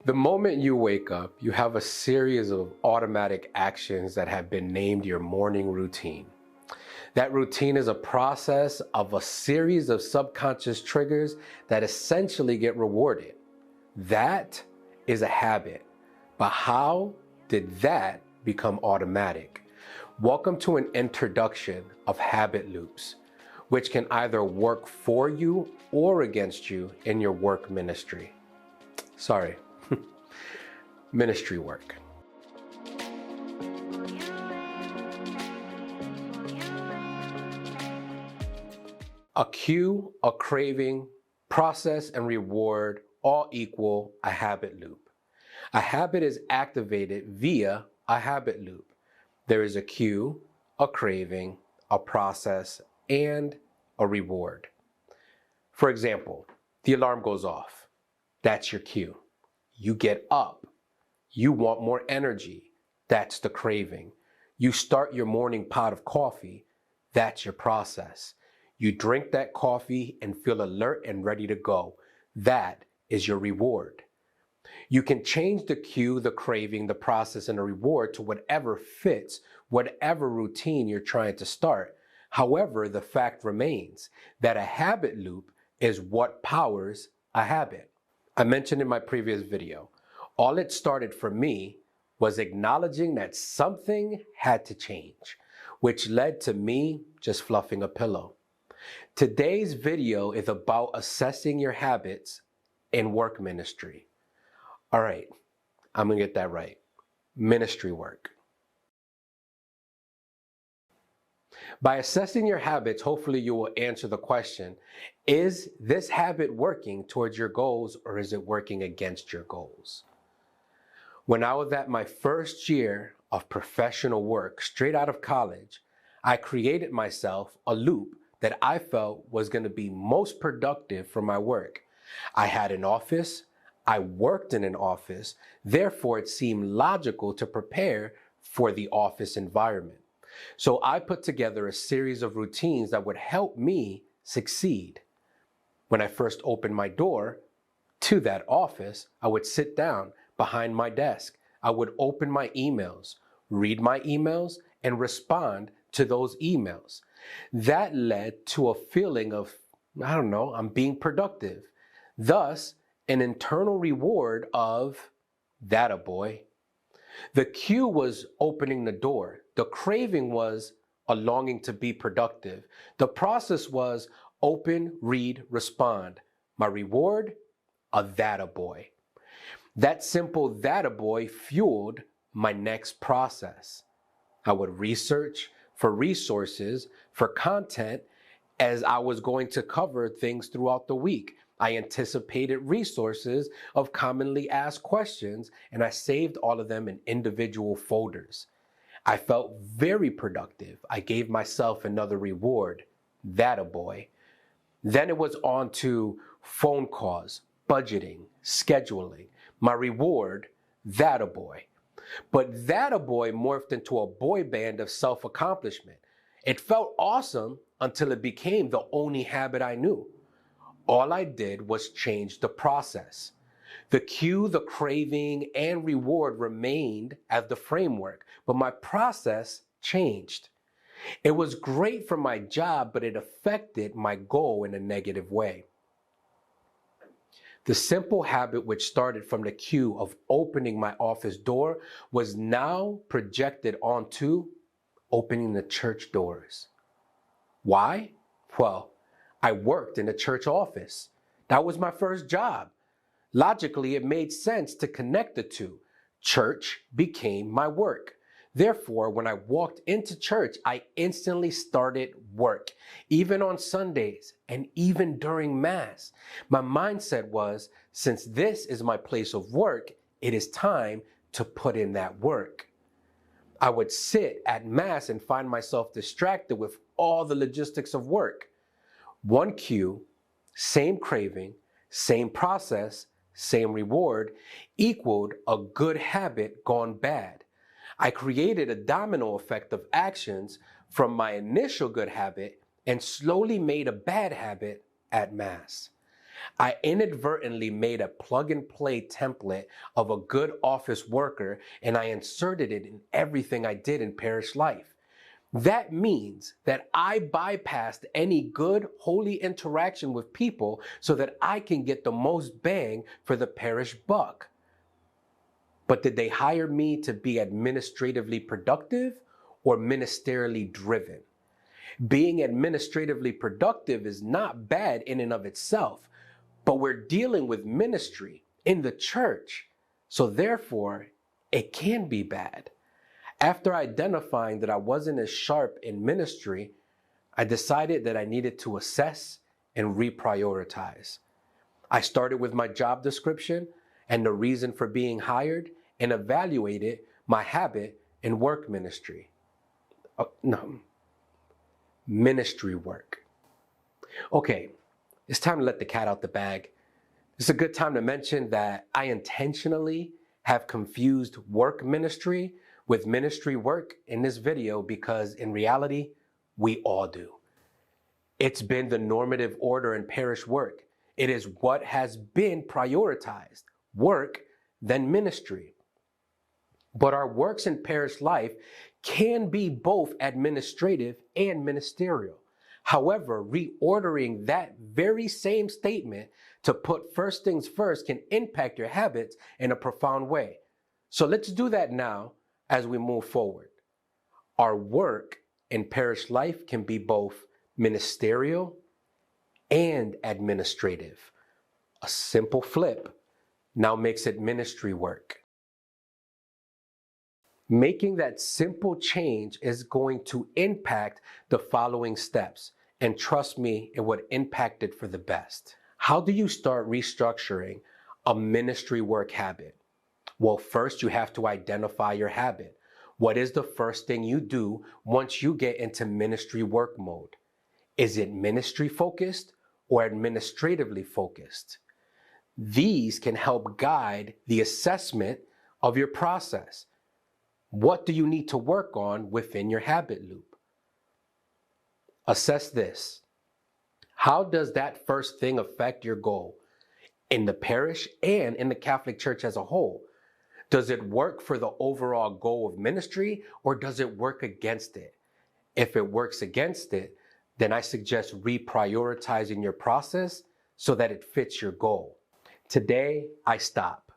The moment you wake up, you have a series of automatic actions that have been named your morning routine. That routine is a process of a series of subconscious triggers that essentially get rewarded. That is a habit. But how did that become automatic? Welcome to an introduction of habit loops, which can either work for you or against you in your work ministry. Sorry. Ministry work. A cue, a craving, process, and reward all equal a habit loop. A habit is activated via a habit loop. There is a cue, a craving, a process, and a reward. For example, the alarm goes off. That's your cue. You get up. You want more energy. That's the craving. You start your morning pot of coffee. That's your process. You drink that coffee and feel alert and ready to go. That is your reward. You can change the cue, the craving, the process, and the reward to whatever fits, whatever routine you're trying to start. However, the fact remains that a habit loop is what powers a habit. I mentioned in my previous video, all it started for me was acknowledging that something had to change, which led to me just fluffing a pillow. Today's video is about assessing your habits in work ministry. All right, I'm gonna get that right. Ministry work. By assessing your habits, hopefully you will answer the question, is this habit working towards your goals or is it working against your goals? When I was at my first year of professional work, straight out of college, I created myself a loop that I felt was going to be most productive for my work. I had an office, I worked in an office, therefore it seemed logical to prepare for the office environment. So I put together a series of routines that would help me succeed. When I first opened my door to that office, I would sit down behind my desk. I would open my emails, read my emails, and respond to those emails. That led to a feeling of, I'm being productive. Thus, an internal reward of that a boy. The cue was opening the door. The craving was a longing to be productive. The process was open, read, respond. My reward, a that a boy. That simple that a boy fueled my next process. I would research for resources, for content, as I was going to cover things throughout the week. I anticipated resources of commonly asked questions, and I saved all of them in individual folders. I felt very productive. I gave myself another reward, that a boy. Then it was on to phone calls, budgeting, scheduling. My reward, that a boy. But that a boy morphed into a boy band of self-accomplishment. It felt awesome until it became the only habit I knew. All I did was change the process. The cue, the craving, and reward remained as the framework, but my process changed. It was great for my job, but it affected my goal in a negative way. The simple habit which started from the cue of opening my office door was now projected onto opening the church doors. Why? Well, I worked in a church office. That was my first job. Logically, it made sense to connect the two. Church became my work. Therefore, when I walked into church, I instantly started work, even on Sundays and even during Mass. My mindset was, since this is my place of work, it is time to put in that work. I would sit at Mass and find myself distracted with all the logistics of work. One cue, same craving, same process, same reward, equaled a good habit gone bad. I created a domino effect of actions from my initial good habit and slowly made a bad habit at Mass. I inadvertently made a plug and play template of a good office worker and I inserted it in everything I did in parish life. That means that I bypassed any good, holy interaction with people so that I can get the most bang for the parish buck. But did they hire me to be administratively productive or ministerially driven? Being administratively productive is not bad in and of itself, but we're dealing with ministry in the church, so therefore it can be bad. After identifying that I wasn't as sharp in ministry, I decided that I needed to assess and reprioritize. I started with my job description and the reason for being hired and evaluated my habit in work ministry. Ministry work. Okay, it's time to let the cat out the bag. It's a good time to mention that I intentionally have confused work ministry with ministry work in this video because in reality, we all do. It's been the normative order in parish work. It is what has been prioritized, work, then ministry. But our works in parish life can be both administrative and ministerial. However, reordering that very same statement to put first things first can impact your habits in a profound way. So let's do that now as we move forward. Our work in parish life can be both ministerial and administrative. A simple flip now makes it ministry work. Making that simple change is going to impact the following steps. And trust me, it would impact it for the best. How do you start restructuring a ministry work habit? Well, first you have to identify your habit. What is the first thing you do once you get into ministry work mode? Is it ministry focused or administratively focused? These can help guide the assessment of your process. What do you need to work on within your habit loop? Assess this. How does that first thing affect your goal in the parish and in the Catholic Church as a whole? Does it work for the overall goal of ministry or does it work against it? If it works against it, then I suggest reprioritizing your process so that it fits your goal. Today, I stop.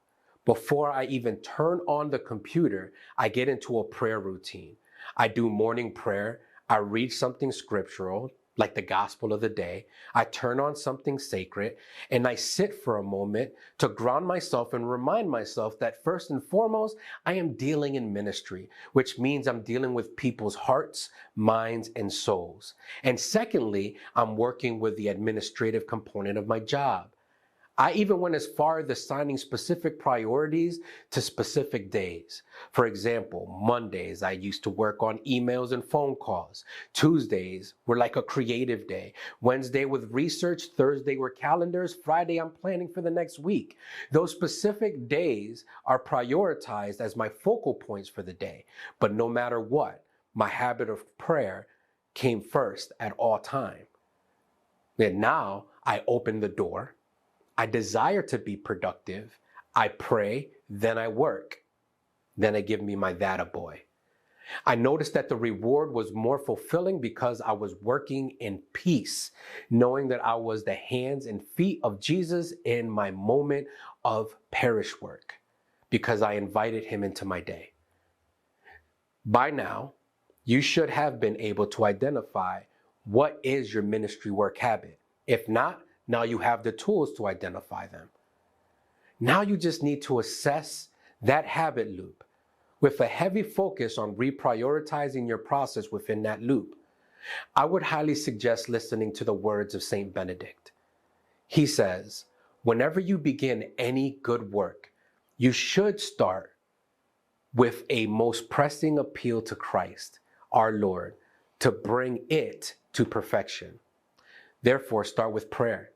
Before I even turn on the computer, I get into a prayer routine. I do morning prayer. I read something scriptural, like the gospel of the day. I turn on something sacred, and I sit for a moment to ground myself and remind myself that first and foremost, I am dealing in ministry, which means I'm dealing with people's hearts, minds, and souls. And secondly, I'm working with the administrative component of my job. I even went as far as assigning specific priorities to specific days. For example, Mondays, I used to work on emails and phone calls. Tuesdays were like a creative day. Wednesday with research, Thursday were calendars, Friday I'm planning for the next week. Those specific days are prioritized as my focal points for the day. But no matter what, my habit of prayer came first at all time. And now I open the door. I desire to be productive. I pray, then I work. Then they give me my that a boy. I noticed that the reward was more fulfilling because I was working in peace, knowing that I was the hands and feet of Jesus in my moment of parish work because I invited him into my day. By now, you should have been able to identify what is your ministry work habit. If not, now you have the tools to identify them. Now you just need to assess that habit loop with a heavy focus on reprioritizing your process within that loop. I would highly suggest listening to the words of Saint Benedict. He says, whenever you begin any good work, you should start with a most pressing appeal to Christ, our Lord, to bring it to perfection. Therefore, start with prayer.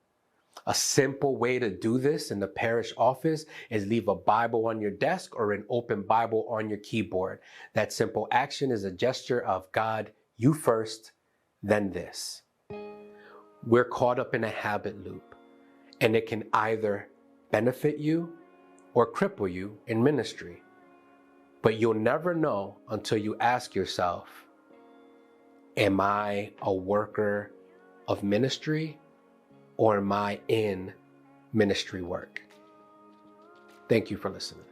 A simple way to do this in the parish office is leave a Bible on your desk or an open Bible on your keyboard. That simple action is a gesture of God, you first, then this. We're caught up in a habit loop. And it can either benefit you or cripple you in ministry. But you'll never know until you ask yourself, am I a worker of ministry or am I in ministry work? Thank you for listening.